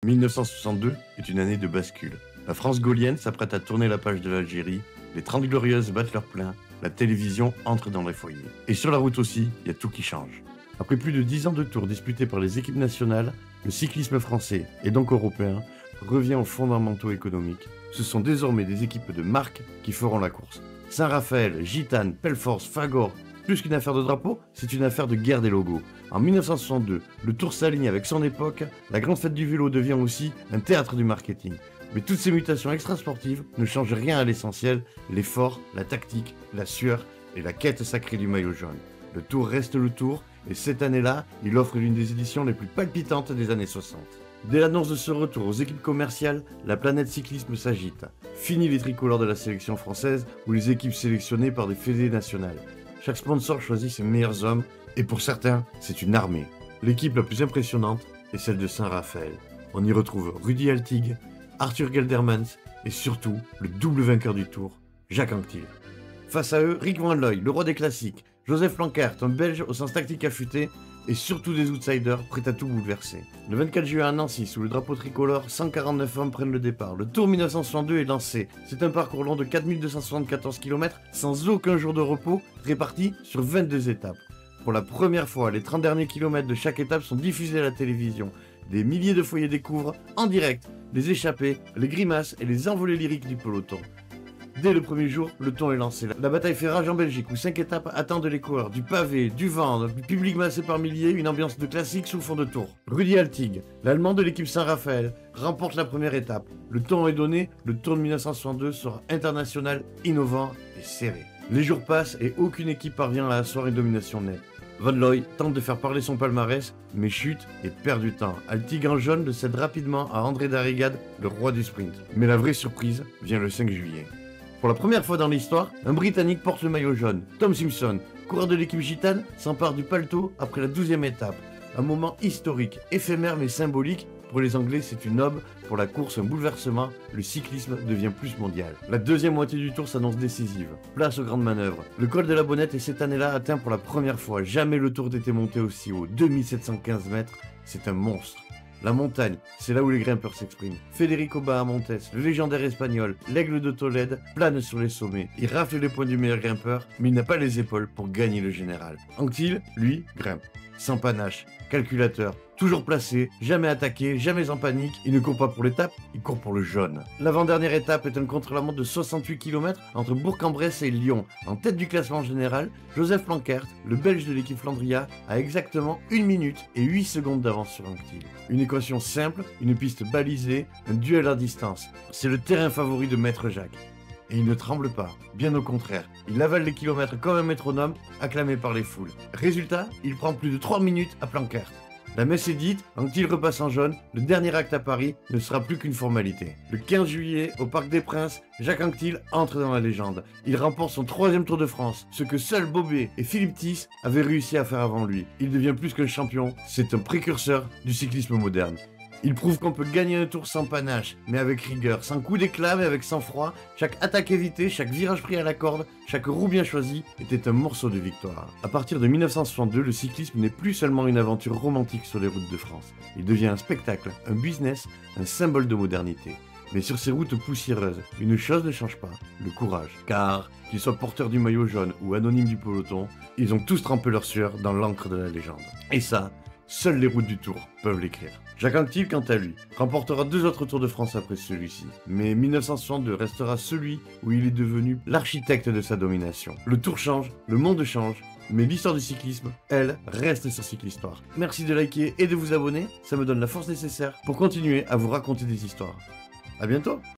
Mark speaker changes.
Speaker 1: 1962 est une année de bascule. La France gaulienne s'apprête à tourner la page de l'Algérie, les 30 glorieuses battent leur plein, la télévision entre dans les foyers. Et sur la route aussi, il y a tout qui change. Après plus de 10 ans de tours disputés par les équipes nationales, le cyclisme français, et donc européen, revient aux fondamentaux économiques. Ce sont désormais des équipes de marque qui feront la course. Saint-Raphaël, Gitane, Pelforce, Fagor, plus qu'une affaire de drapeau, c'est une affaire de guerre des logos. En 1962, le Tour s'aligne avec son époque, la grande fête du vélo devient aussi un théâtre du marketing. Mais toutes ces mutations extrasportives ne changent rien à l'essentiel, l'effort, la tactique, la sueur et la quête sacrée du maillot jaune. Le Tour reste le Tour, et cette année-là, il offre l'une des éditions les plus palpitantes des années 60. Dès l'annonce de ce retour aux équipes commerciales, la planète cyclisme s'agite. Fini les tricolores de la sélection française ou les équipes sélectionnées par des fédés nationales. Chaque sponsor choisit ses meilleurs hommes, et pour certains, c'est une armée. L'équipe la plus impressionnante est celle de Saint-Raphaël. On y retrouve Rudi Altig, Arthur Geldermans, et surtout, le double vainqueur du Tour, Jacques Anquetil. Face à eux, Rick Van Looy, le roi des classiques, Joseph Planckaert, un Belge au sens tactique affûté, et surtout des outsiders prêts à tout bouleverser. Le 24 juin à Nancy, sous le drapeau tricolore, 149 hommes prennent le départ. Le Tour 1962 est lancé. C'est un parcours long de 4274 km, sans aucun jour de repos, réparti sur 22 étapes. Pour la première fois, les 30 derniers kilomètres de chaque étape sont diffusés à la télévision. Des milliers de foyers découvrent, en direct, les échappées, les grimaces et les envolées lyriques du peloton. Dès le premier jour, le ton est lancé. La bataille fait rage en Belgique où 5 étapes attendent les coureurs. Du pavé, du vent, du public massé par milliers, une ambiance de classique sous fond de Tour. Rudi Altig, l'Allemand de l'équipe Saint-Raphaël, remporte la première étape. Le ton est donné, le Tour de 1962 sera international, innovant et serré. Les jours passent et aucune équipe parvient à asseoir une domination nette. Van Looy tente de faire parler son palmarès, mais chute et perd du temps. Altig en jaune le cède rapidement à André Darrigade, le roi du sprint. Mais la vraie surprise vient le 5 juillet. Pour la première fois dans l'histoire, un Britannique porte le maillot jaune. Tom Simpson, coureur de l'équipe gitane, s'empare du paletot après la 12e étape. Un moment historique, éphémère mais symbolique. Pour les Anglais, c'est une aube. Pour la course, un bouleversement. Le cyclisme devient plus mondial. La deuxième moitié du Tour s'annonce décisive. Place aux grandes manœuvres. Le col de la Bonnette est cette année-là atteint pour la première fois. Jamais le Tour n'était monté aussi haut. 2715 mètres, c'est un monstre. La montagne, c'est là où les grimpeurs s'expriment. Federico Bahamontes, le légendaire espagnol, l'aigle de Tolède, plane sur les sommets. Il rafle les points du meilleur grimpeur, mais il n'a pas les épaules pour gagner le général. Anquetil, lui, grimpe. Sans panache, calculateur, toujours placé, jamais attaqué, jamais en panique. Il ne court pas pour l'étape, il court pour le jaune. L'avant-dernière étape est un contre-la-montre de 68 km entre Bourg-en-Bresse et Lyon. En tête du classement général, Joseph Planckaert, le Belge de l'équipe Flandria, a exactement 1 minute et 8 secondes d'avance sur Anquetil. Une équation simple, une piste balisée, un duel à distance. C'est le terrain favori de Maître Jacques. Et il ne tremble pas, bien au contraire. Il avale les kilomètres comme un métronome, acclamé par les foules. Résultat, il prend plus de 3 minutes à Planckaert. La messe est dite, Anquetil repasse en jaune, le dernier acte à Paris ne sera plus qu'une formalité. Le 15 juillet, au Parc des Princes, Jacques Anquetil entre dans la légende. Il remporte son 3e Tour de France, ce que seuls Bobet et Philippe Thys avaient réussi à faire avant lui. Il devient plus qu'un champion, c'est un précurseur du cyclisme moderne. Il prouve qu'on peut gagner un tour sans panache, mais avec rigueur, sans coup d'éclat, mais avec sang-froid. Chaque attaque évitée, chaque virage pris à la corde, chaque roue bien choisie était un morceau de victoire. À partir de 1962, le cyclisme n'est plus seulement une aventure romantique sur les routes de France. Il devient un spectacle, un business, un symbole de modernité. Mais sur ces routes poussiéreuses, une chose ne change pas, le courage. Car, qu'ils soient porteurs du maillot jaune ou anonymes du peloton, ils ont tous trempé leur sueur dans l'encre de la légende. Et ça, seules les routes du Tour peuvent l'écrire. Jacques Anquetil, quant à lui, remportera 2 autres Tours de France après celui-ci. Mais 1962 restera celui où il est devenu l'architecte de sa domination. Le Tour change, le monde change, mais l'histoire du cyclisme, elle, reste sur Cyclistoire. Merci de liker et de vous abonner, ça me donne la force nécessaire pour continuer à vous raconter des histoires. À bientôt!